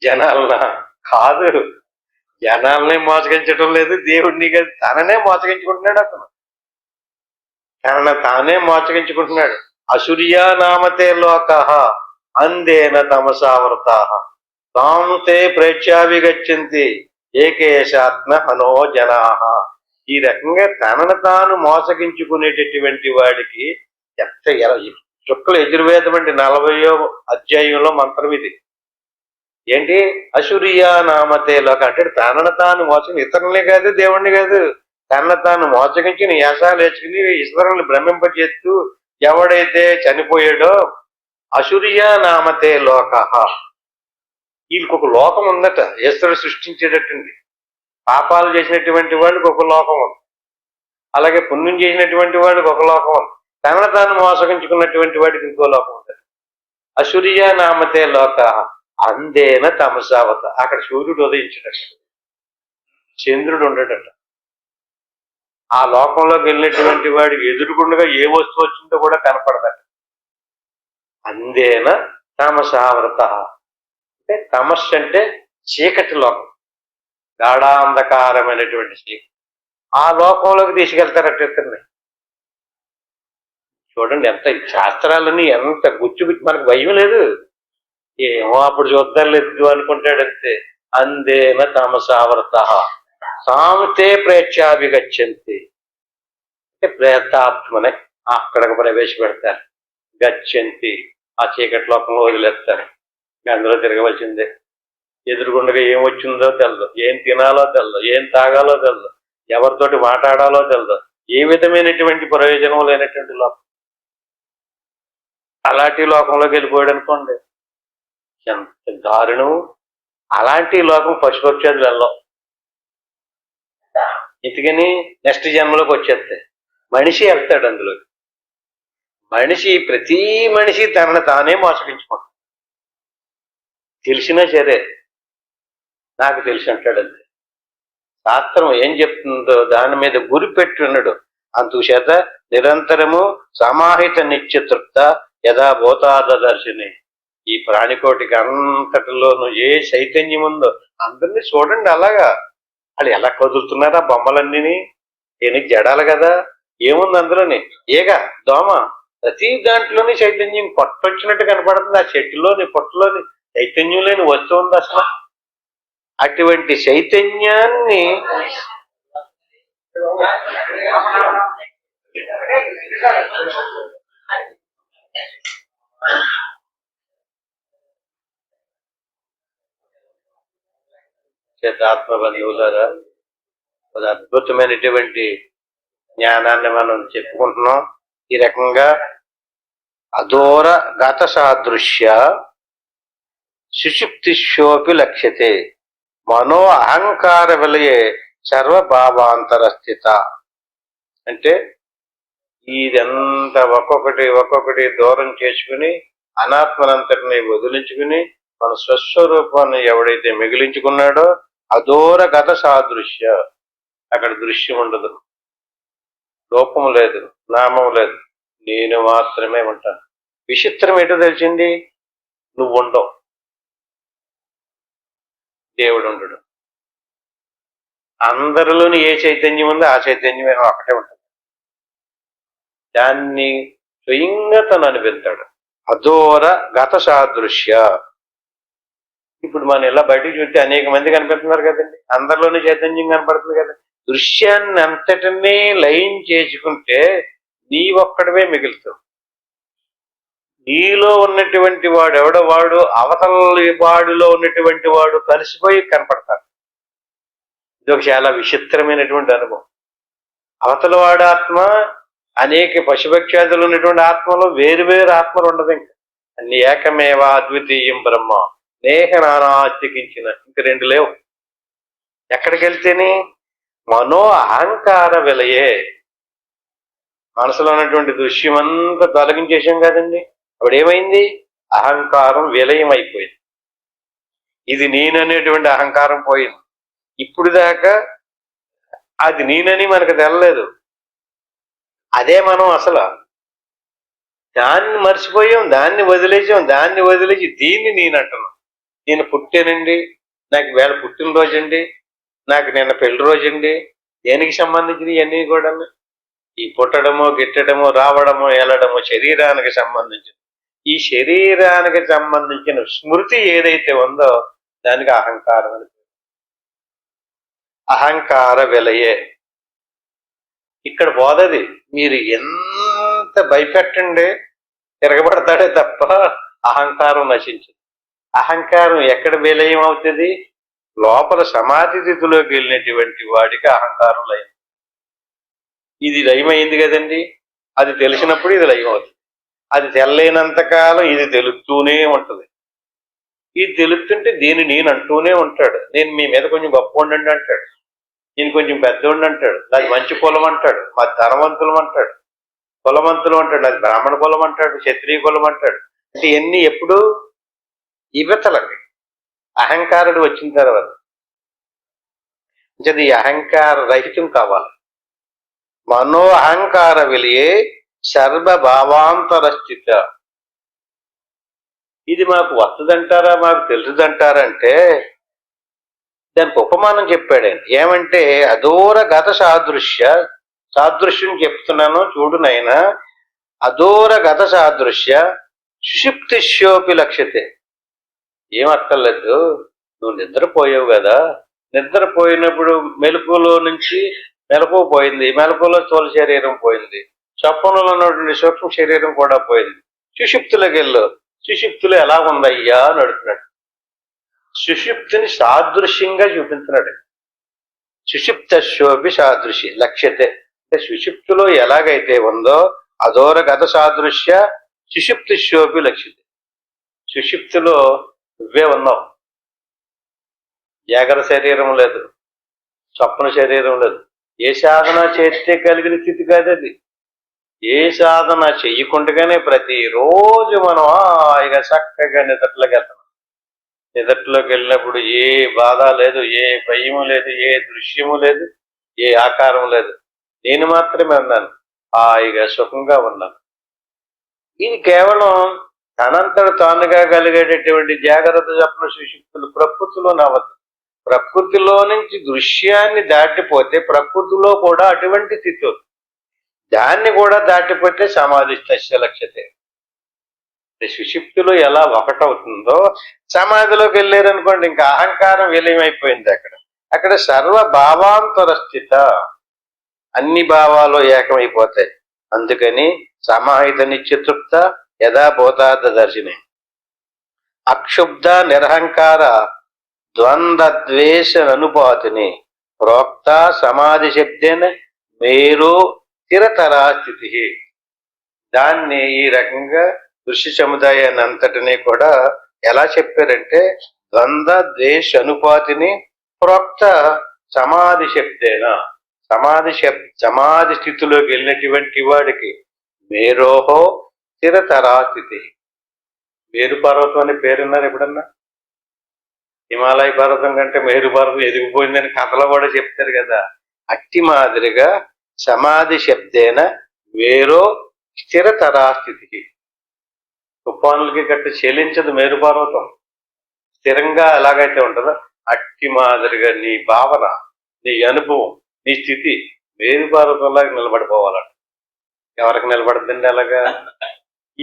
జనాలనా? కాదు, జనాలనే మోసగించడం లేదు, దేవుడిని కాదు, తననే మోసగించుకుంటున్నాడు. అతను తనను తానే మోసగించుకుంటున్నాడు. అసూర్యా నామతే లోక అందేన తమసావృత తాము తే ప్రేక్షావిగచ్చంతి ఏకేశాత్మ హనో జనా. ఈ రకంగా తనను తాను మోసగించుకునేటటువంటి వాడికి ఎంత శుక్ల యజుర్వేదం అండి 40వ అధ్యాయంలో మంత్రం ఇది. ఏంటి? అసూర్యా నామతే లోక అంటే తనను తాను మోసగి, ఇతరులనే కాదు, దేవుణ్ణి కాదు, తనను తాను మోసగించి యాసాలు వేసుకుని ఇతరులను భ్రమింపజేస్తూ ఎవడైతే చనిపోయాడో అసూర్యా నామతే లోక. వీళ్ళకి ఒక లోకం ఉందట, ఈశ్వరుడు సృష్టించేటట్టుంది. పాపాలు చేసినటువంటి వాళ్ళకి ఒక లోకం ఉంది, అలాగే పుణ్యం చేసినటువంటి వాడికి ఒక లోకం ఉంది, తనను తాను మోసగించుకున్నటువంటి వాడికి ఇంకో లోకం ఉంది. అసూర్యా నామతే లోక అందేన తమసావత. అక్కడ సూర్యుడు ఉదయించడట, చంద్రుడు ఉండడట. ఆ లోకంలోకి వెళ్ళినటువంటి వాడికి ఎదురుకుండగా ఏ వస్తువు వచ్చిందో కూడా కనపడదట. అందేన తమసావృత అంటే తమస్సు అంటే చీకటి లోకం, గాఢాంధకారమైనటువంటి చీకటి. ఆ లోకంలోకి తీసుకెళ్తారట ఇతన్ని. చూడండి ఎంత శాస్త్రాలని ఎంత గుచ్చు మనకు భయం లేదు. ఏమో అప్పుడు చూద్దాం లేదు అనుకుంటాడంతే. అందేన తమసావృత సాముతే ప్రేక్షాభిగచ్చంతి అంటే ప్రేతాత్మనే అక్కడికి ప్రవేశపెడతారు. గచ్చంతి ఆ చీకటి లోకంలో వదిలేస్తారు. అందులో తిరగవలసిందే. ఎదురుగుండగా ఏం వచ్చిందో తెలదు, ఏం తినాలో తెలదు, ఏం తాగాలో తెలదు, ఎవరితోటి మాట్లాడాలో తెలదు, ఏ విధమైనటువంటి ప్రయోజనం లేనటువంటి లోకం. అలాంటి లోకంలోకి వెళ్ళిపోయాడు అనుకోండి, ఎంత దారుణం. అలాంటి లోకం పశుపక్షాదులు వెళ్ళవు. ఇందుకని నెక్స్ట్ జన్మలోకి వచ్చేస్తాయి. మనిషి వెళ్తాడు అందులో. ప్రతి మనిషి తనను తానే మోసగించుకుంటాడు. తెలిసినా సరే నాకు తెలిసి అంటాడు అంతే. శాస్త్రం ఏం చెప్తుందో దాని మీద గురి పెట్టి ఉన్నాడు. అందుచేత నిరంతరము సమాహిత నిత్యతృప్త యథాభూతాదర్శిని. ఈ ప్రాణికోటికి అంతటిలోనూ ఏ చైతన్యం ఉందో అందరినీ చూడండి. అలాగా వాళ్ళు ఎలా కదులుతున్నారా బొమ్మలన్నీ. ఏనికి జడాలి కదా, ఏముంది అందులోని? ఏగ, దోమ, ప్రతి దాంట్లోని చైతన్యం పొట్టొచ్చినట్టు కనపడుతుంది. ఆ చెట్టులోని పొట్టలోని చైతన్యం లేని వస్తువు ఉంది అసలు. అటువంటి చైతన్యాన్ని ఆత్మ బంధువులారా, ఒక అద్భుతమైనటువంటి జ్ఞానాన్ని మనం చెప్పుకుంటున్నాం. ఈ రకంగా అదూర గత సాదృశ్య సుషుప్తిశోపి లక్ష్యతే మనో అహంకార విలయే సర్వభావాంతర స్థిత. అంటే ఇదంతా ఒక్కొక్కటి దూరం చేసుకుని అనాత్మనంతటిని వదిలించుకుని మన స్వస్వరూపాన్ని ఎవడైతే మిగిలించుకున్నాడో అదూర గత సాదృశ్య. అక్కడ దృశ్యం ఉండదు, రూపం లేదు, నామం లేదు, నేను మాత్రమే ఉంటాను. విచిత్రం ఏంటో తెలిసింది, నువ్వు ఉండవు, దేవుడు ఉండడు. అందరిలోని ఏ చైతన్యం ఉందో ఆ చైతన్యమే ఒకటే ఉంటుంది. దాన్ని స్వయంగా తను అనిపిస్తాడు. అదోర గత సాదృశ్య. ఇప్పుడు మనం ఇలా బయటికి చూస్తే అనేక మంది కనిపిస్తున్నారు కదండి, అందరిలోనే చైతన్యం కనపడుతుంది కదా. దృశ్యాన్ని అంతటినీ లయం చేసుకుంటే నీ ఒక్కడమే మిగులుతావు. నీలో ఉన్నటువంటి వాడు ఎవడో వాడు అవతల వాడిలో ఉన్నటువంటి వాడు కలిసిపోయి కనపడతారు. ఇది ఒక చాలా విచిత్రమైనటువంటి అనుభవం. అవతల వాడు ఆత్మ అనేక పశుపక్షాదులు ఉన్నటువంటి ఆత్మలో వేరు వేరు ఆత్మలు ఉండదు. ఇంకా అన్ని ఏకమేవ అద్వితీయం బ్రహ్మ నేహ నానాస్తికించిన ఇంక రెండు లేవు. ఎక్కడికి వెళ్తేనే మనో అహంకార విలయే. మనసులో ఉన్నటువంటి దృశ్యం అంతా తొలగించేసాం కదండి. అప్పుడు ఏమైంది? అహంకారం విలయం అయిపోయింది. ఇది నేననేటువంటి అహంకారం పోయింది. ఇప్పుడు దాకా అది నేనని మనకు తెలలేదు. అదే మనం అసలు దాన్ని మర్చిపోయాం, దాన్ని వదిలేసాం. దాన్ని వదిలేసి దీన్ని నేను అంటున్నాం. నేను పుట్టానండి, నాకు వేళ పుట్టినరోజు అండి, నాకు నిన్న పెళ్లి రోజు అండి. దేనికి సంబంధించిన ఇవన్నీ కూడా ఈ పుట్టడము గిట్టడము రావడము వెళ్ళడము శరీరానికి సంబంధించిన ఈ శరీరానికి సంబంధించిన స్మృతి ఏదైతే ఉందో దానికి అహంకారం అని. అహంకార విలయే ఇక్కడ పోదది. మీరు ఎంత భయపెట్టండి తిరగబడతాడే తప్ప అహంకారం నశించదు. అహంకారం ఎక్కడ విలయం అవుతుంది? లోపల సమాధి స్థితిలోకి వెళ్ళినటువంటి వాడికి అహంకారం లయం. ఇది లయమైంది కదండి, అది తెలిసినప్పుడు ఇది లయం అవుతుంది. అది తెల్లైనంతకాలం ఇది తెలుస్తూనే ఉంటుంది. ఇది తెలుస్తుంటే దీన్ని నేను అంటూనే ఉంటాడు. నేను మీ మీద కొంచెం గొప్ప ఉండండి అంటాడు, నేను కొంచెం పెద్దోండి అంటాడు, నాది మంచి కులం అంటాడు, మాది ధనవంతులం అంటాడు, కులవంతులు అంటాడు, నాది బ్రాహ్మణ కులం అంటాడు, క్షత్రియ కులం అంటాడు. అంటే ఎన్ని ఎప్పుడు ఇవతలకి అహంకారుడు వచ్చిన తర్వాత అంటే ఈ అహంకార రహితం కావాలి. మనో అహంకార విలియే సర్వభావాంతర స్థిత. ఇది మాకు వస్తుందంటారా, మాకు తెలుసుదంటారా అంటే దానికి ఉపమానం చెప్పాడు ఆయన. ఏమంటే అదూర గత సాదృశ్యం చెప్తున్నాను చూడు నాయన. అదూర గత సాదృశ్య సుషుప్తిశ్యోపి లక్ష్యతే. ఏం అక్కర్లేదు, నువ్వు నిద్రపోయావు కదా, నిద్రపోయినప్పుడు మెలకులో నుంచి మెలకువ పోయింది, మెలకులో స్థూల శరీరం పోయింది, స్వప్నంలో ఉన్నటువంటి సూక్ష్మ శరీరం కూడా పోయింది. సుషుప్తులకు వెళ్ళు, సుషుప్తులు ఎలా ఉందయ్యా అని అడుగుతున్నాడు. సుషుప్తిని సాదృశ్యంగా చూపించినాడు. సుషుప్తశోభి సాదృశ్య లక్ష్యతే. అంటే సుషుప్తిలో ఎలాగైతే ఉందో అదోర గత సాదృశ్య సుషుప్తిశోభి లక్ష్యతే. సుషుప్తిలో నువ్వే ఉన్నావు. జాగ్రత్త శరీరం లేదు, స్వప్న శరీరం లేదు. ఏ సాధన చేస్తే కలిగిన స్థితి కాదు అది. ఏ సాధన చెయ్యకుండగానే ప్రతిరోజు మనం ఇక చక్కగా నిద్రలోకి వెళ్తాం. నిద్రలోకి వెళ్ళినప్పుడు ఏ బాధ లేదు, ఏ భయము లేదు, ఏ దృశ్యము లేదు, ఏ ఆకారం లేదు. నేను మాత్రమే ఉన్నాను, హాయిగా సుఖంగా ఉన్నాను. ఇది కేవలం తనంతట తానుగా కలిగేటటువంటి జాగ్రత్త స్వప్న సుషుప్తులు ప్రకృతిలో నవ్వదు. ప్రకృతిలో నుంచి దృశ్యాన్ని దాటిపోతే ప్రకృతిలో కూడా అటువంటి స్థితి, దాన్ని కూడా దాటిపోతే సమాధి లక్ష్యతే. సుషుప్తిలో ఎలా ఒకటవుతుందో సమాధిలోకి వెళ్ళారనుకోండి, ఇంకా అహంకారం విలీనమైపోయింది. అక్కడ సర్వ భావాంతర స్థిత, అన్ని భావాలు ఏకమైపోతాయి. అందుకని సమాహిత నిత్యతృప్త యథాభూతార్థ దర్శిని అక్షుబ్ధ నిరహంకార ద్వంద్వేష అనుపాతిని ప్రోక్త సమాధి శబ్దేన మేరు స్థిరతరా స్థితి. దాన్ని ఈ రకంగా దృశ్య సముదాయాన్ని అంతటినీ కూడా ఎలా చెప్పారంటే ద్వంద్వేష అనుపాతిని ప్రోక్త సమాధి శబ్దేన. సమాధి స్థితిలోకి వెళ్ళినటువంటి వాడికి మేరోహో స్థిరతరా స్థితి. మేరు పర్వతం అనే పేరున్నారు ఎప్పుడన్నా? హిమాలయ పర్వతం కంటే మేరు పర్వతం ఎదిగిపోయిందని కథలో కూడా చెప్తారు కదా. అట్టి మాదిరిగా సమాధి శబ్దేన మేరో స్థిరతరా స్థితికి. తుఫానులకి గట్టి చెలించదు మేరు పర్వతం, స్థిరంగా ఎలాగైతే ఉంటుందో అట్టి మాదిరిగా నీ భావన, నీ అనుభవం, నీ స్థితి మేరు పర్వతంలాగా నిలబడిపోవాలంట. ఎవరికి నిలబడద్దండి అలాగా?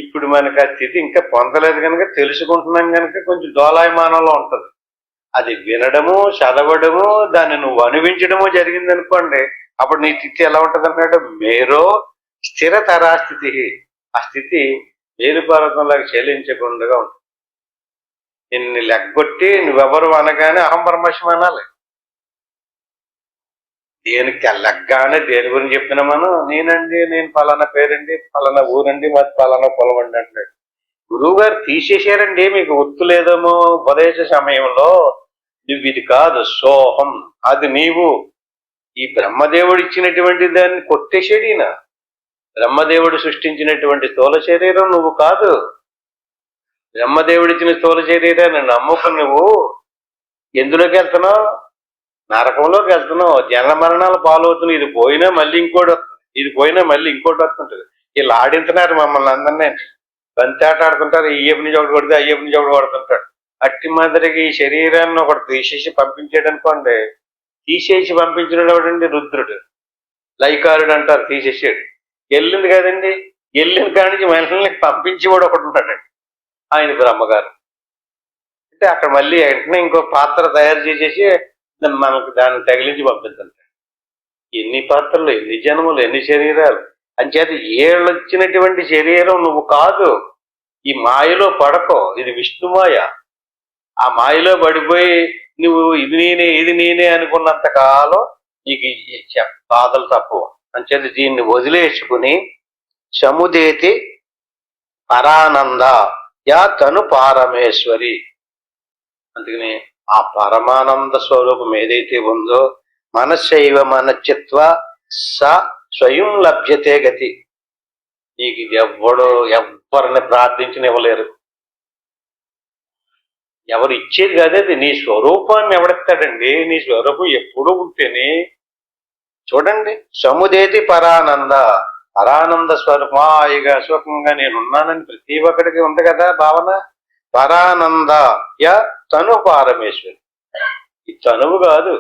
ఇప్పుడు మనకు ఆ స్థితి ఇంకా పొందలేదు కనుక తెలుసుకుంటున్నాం కనుక కొంచెం డోలాయమానంలో ఉంటుంది. అది వినడము, చదవడము, దాన్ని నువ్వు అనుభవించడము జరిగింది అనుకోండి, అప్పుడు నీ స్థితి ఎలా ఉంటుంది అన్నాడు? మేరో స్థిరతరా స్థితి. ఆ స్థితి మేరు పర్వతంలాగా చెల్లించకుండా ఉంటుంది. నిన్ను లెగ్గొట్టి నువ్వెవరు అనగానే అహం బ్రహ్మస్మి అనాలి. దేనికి లెగ్గానే దేని గురించి చెప్తున్నా మనం? నేనండి, నేను పలానా పేరండి, పలానా ఊరండి, మాది పలానా పొలం అండి అంటాడు. గురువు గారు తీసేశారండి, మీకు గుర్తు లేదేమో ఉపదేశ సమయంలో, నువ్వు ఇది కాదు సోహం, అది నీవు. ఈ బ్రహ్మదేవుడు ఇచ్చినటువంటి దాన్ని కొట్టేసాడు ఈయన. బ్రహ్మదేవుడు సృష్టించినటువంటి స్థూల శరీరం నువ్వు కాదు. బ్రహ్మదేవుడిచ్చిన స్థూల శరీరాన్ని నమ్ముకు నువ్వు ఎందులోకి వెళ్తున్నావు? నరకంలోకి వెళ్తున్నావు. జన మరణాలు పాలవుతున్నావు. ఇది పోయినా మళ్ళీ ఇంకోటి వస్తుంది, ఇది పోయినా మళ్ళీ ఇంకోటి వస్తుంటుంది. వీళ్ళు ఆడింటున్నారు మమ్మల్ని అందరినీ. బంతాట ఆడుతుంటారు. అయ్యప్ప నుంచి ఒకటి కొడితే అయ్యప్ప నుంచి ఒకటి కొడుతుంటాడు. అట్టి మాదిరికి ఈ శరీరాన్ని ఒకటి తీసేసి పంపించాడు అనుకోండి. తీసేసి పంపించిన వాడండి రుద్రుడు, లైకారుడు అంటారు. తీసేసాడు, వెళ్ళింది కదండి. వెళ్ళిన కాడి నుంచి మనుషుల్ని పంపించి కూడా ఒకటి ఉంటాడండి, ఆయన బ్రహ్మగారు. అంటే అక్కడ మళ్ళీ వెంటనే ఇంకో పాత్ర తయారు చేసేసి మనకు దాన్ని తగిలించి పంపిద్దంటాడు. ఎన్ని పాత్రలు, ఎన్ని జన్మలు, ఎన్ని శరీరాలు. అంచేత ఏళ్ళు వచ్చినటువంటి శరీరం నువ్వు కాదు. ఈ మాయలో పడకో. ఇది విష్ణుమాయ. ఆ మాయలో పడిపోయి నువ్వు ఇది నేనే, ఇది నేనే అనుకున్నంత కాలం నీకు బాధలు తక్కువ. అంచేత దీన్ని వదిలేసుకుని సముదేతి పరానంద యా తను పారమేశ్వరి. అందుకని ఆ పరమానంద స్వరూపం ఏదైతే ఉందో, మనశైవ మనచిత్వ స స్వయం లభ్యతే గతి. నీకు ఇది ఎవరిని ప్రార్థించిన ఇవ్వలేరు. ఎవరు ఇచ్చేది కాదేది. నీ స్వరూపాన్ని ఎవడెత్తాడండి? నీ స్వరూపం ఎప్పుడూ ఉంటేనే. చూడండి, సముదేతి పరానంద, పరానంద స్వరూపాయిగా సుఖంగా నేనున్నానని ప్రతి ఒక్కడికి ఉంది కదా భావన. పరానంద య తను పారమేశ్వరి. ఈ తనువు కాదు,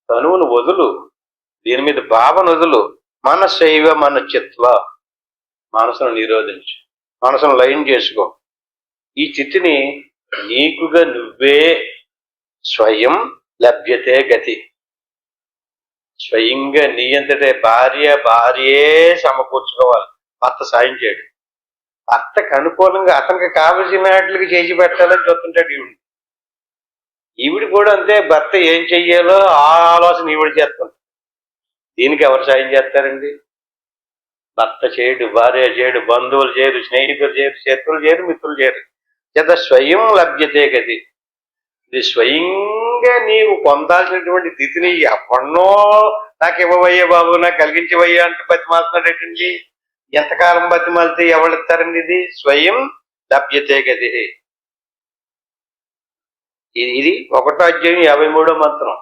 తనువును వదులు, దీని మీద భావన వదులు. మనశైవ మనచిత్వ, మనసును నిరోధించు, మనసును లయం చేసుకో. ఈ స్థితిని నీకుగా నువ్వే స్వయం లభ్యతే గతి. స్వయంగా నీ అంతటే భార్యే సమకూర్చుకోవాలి. భర్త సాయం చేయడు. భర్తకు అనుకూలంగా అతనికి కావలసిన వాటికి చేసి పెట్టాలని చూస్తుంటాడు ఈవిడ. ఈవిడ కూడా అంతే. భర్త ఏం చెయ్యాలో ఆ ఆలోచన ఈవిడ చేస్తుంది. దీనికి ఎవరు సాయం చేస్తారండి? భర్త చేయడు, భార్య చేయడు, బంధువులు చేయరు, స్నేహితులు చేయరు, శత్రువులు చేయరు, మిత్రులు చేయరు. చేత స్వయం లభ్యతే గది. ఇది స్వయంగా నీవు పొందాల్సినటువంటి స్థితిని ఎప్పుడో నాకు ఇవ్వవయ్యా బాబు, నాకు కలిగించవయ్యా అంటే బతిమాలుతున్నాడేటండి. ఎంతకాలం బతిమాలితే ఎవరిస్తారండి? ఇది స్వయం లభ్యతే గది. ఇది 1వ అధ్యాయం 53వ మంత్రం.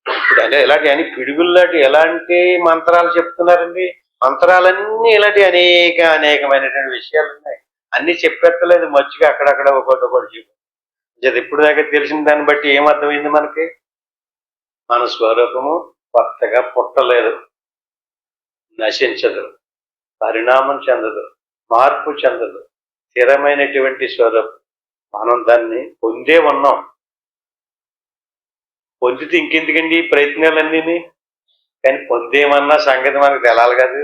ఇప్పుడు ఇలాంటి అని పిడుగుల్లాంటి ఎలాంటి మంత్రాలు చెప్తున్నారండి. మంత్రాలన్నీ ఇలాంటి అనేకమైనటువంటి విషయాలు ఉన్నాయి. అన్ని చెప్పెత్తలేదు, మచ్చిగా అక్కడక్కడ ఒకటి చెప్పు. ఇప్పుడు దాకా తెలిసిన దాన్ని బట్టి ఏమర్థమైంది మనకి? మన స్వరూపము కొత్తగా పుట్టలేదు, నశించదు, పరిణామం చెందదు, మార్పు చెందదు, స్థిరమైనటువంటి స్వరూపం. మనం దాన్ని పొందే ఉన్నాం. పొందితే ఇంకెందుకండి ఈ ప్రయత్నాలన్నీ? కానీ పొందేమన్నా సంగతి మనకు తెలాలి కదా.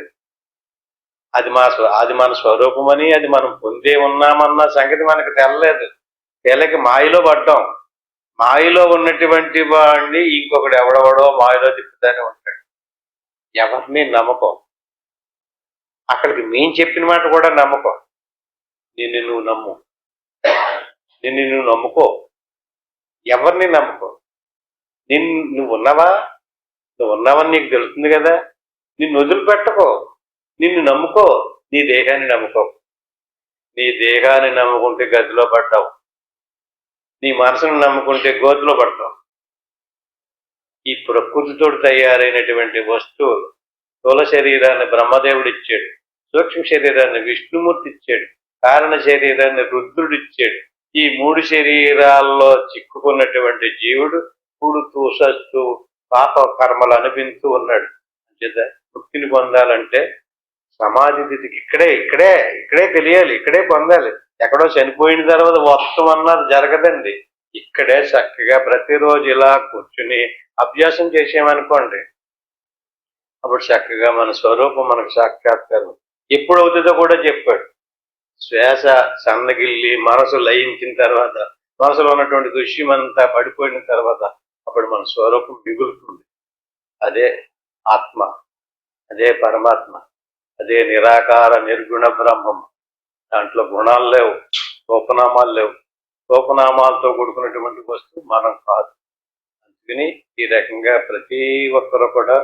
అది మన స్వరూపం అని, అది మనం పొందే ఉన్నామన్న సంగతి మనకు తెలలేదు. తెలకి మాయలో పడ్డాం. మాయలో ఉన్నటువంటి వాడిని ఇంకొకడు ఎవడెవడో మాయలో తిప్పుతానే ఉంటాడు. ఎవరిని నమ్మకం. అక్కడికి మేము చెప్పిన మాట కూడా నమ్మకం. నిన్ను నువ్వు నమ్ము, నిన్ను నువ్వు నమ్ముకో. ఎవరిని నమ్మకో. నువ్వు ఉన్నావని నీకు తెలుస్తుంది కదా. నిన్ను వదిలిపెట్టకో, నిన్ను నమ్ముకో. నీ దేహాన్ని నమ్ముకో. నీ దేహాన్ని నమ్ముకుంటే గదిలో పడ్డావు, నీ మనసును నమ్ముకుంటే గోతులో పడతావు. ఈ ప్రకృతితో తయారైనటువంటి వస్తువులు, స్థూల శరీరాన్ని బ్రహ్మదేవుడు ఇచ్చాడు, సూక్ష్మ శరీరాన్ని విష్ణుమూర్తి ఇచ్చాడు, కారణ శరీరాన్ని రుద్రుడు ఇచ్చాడు. ఈ 3 శరీరాల్లో చిక్కుకున్నటువంటి జీవుడు పుడుతూ సస్తూ పాప కర్మలు అనిపించూ ఉన్నాడు. ముక్తిని పొందాలంటే సమాధి స్థితికి ఇక్కడే ఇక్కడే ఇక్కడే తెలియాలి, ఇక్కడే పొందాలి. ఎక్కడో చనిపోయిన తర్వాత మొత్తం అన్నది జరగదండి. ఇక్కడే చక్కగా ప్రతిరోజు ఇలా కూర్చుని అభ్యాసం చేసామనుకోండి, అప్పుడు చక్కగా మన స్వరూపం మనకు సాక్షాత్కారం ఎప్పుడు అవుతుందో కూడా చెప్పాడు. శ్వాస సన్నగిల్లి మనసు లయించిన తర్వాత, మనసులో ఉన్నటువంటి దుష్యమంతా పడిపోయిన తర్వాత అప్పుడు మన స్వరూపం మిగులుతుంది. అదే ఆత్మ, అదే పరమాత్మ, అదే నిరాకార నిర్గుణ బ్రహ్మం. దాంట్లో గుణాలు లేవు, రూపనామాలు లేవు. రూపనామాలతో కూడుకున్నటువంటి వస్తువు మనం కాదు. అందుకని ఈ రకంగా ప్రతి ఒక్కరూ కూడా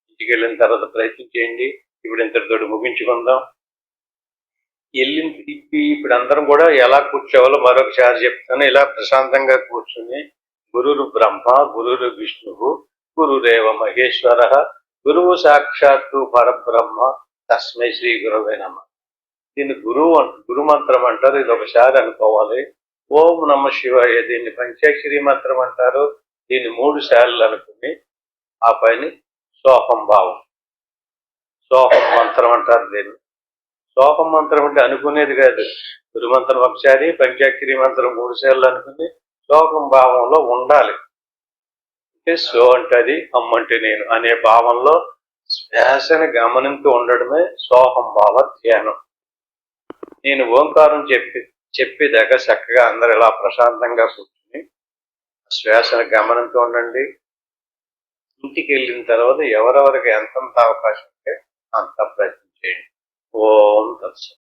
ఇంటికి వెళ్ళిన తర్వాత ప్రయత్నం చేయండి. ఇప్పుడు ఇంతటితోటి ముగించుకుందాం. ఇప్పుడు అందరం కూడా ఎలా కూర్చోవాలో మరొకసారి చెప్తాను. ఇలా ప్రశాంతంగా కూర్చుని గురురు బ్రహ్మ, గురురు విష్ణువు, గురురేవ మహేశ్వర, గురువు సాక్షాత్తు పరబ్రహ్మ, తస్మై శ్రీ గురవే నమః. దీన్ని గురు మంత్రం అంటారు. ఇది ఒకసారి అనుకోవాలి. ఓం నమ శివాయ, దీన్ని పంచాక్షరి మంత్రం అంటారు. దీన్ని 3 సార్లు అనుకుని ఆ పైన సోహం భావం, సోహం మంత్రం అంటారు. దీన్ని సోహం మంత్రం అంటే అనుకునేది కాదు. గురు మంత్రం ఒకసారి, పంచాక్షరి మంత్రం 3 సార్లు అనుకుని సోహం భావంలో ఉండాలి. అంటే సో అంటే అది, అమ్మంటే నేను అనే భావంలో శ్వాసని గమనించి ఉండడమే సోహం భావ ధ్యానం. నేను ఓంకారం చెప్పేదాకా చక్కగా అందరు ఇలా ప్రశాంతంగా కూర్చుని శ్వాసను గమనించి ఉండండి. ఇంటికి వెళ్ళిన తర్వాత ఎవరెవరికి ఎంతంత అవకాశం ఉంటే అంత ప్రయత్నం చేయండి. ఓం తత్సత్.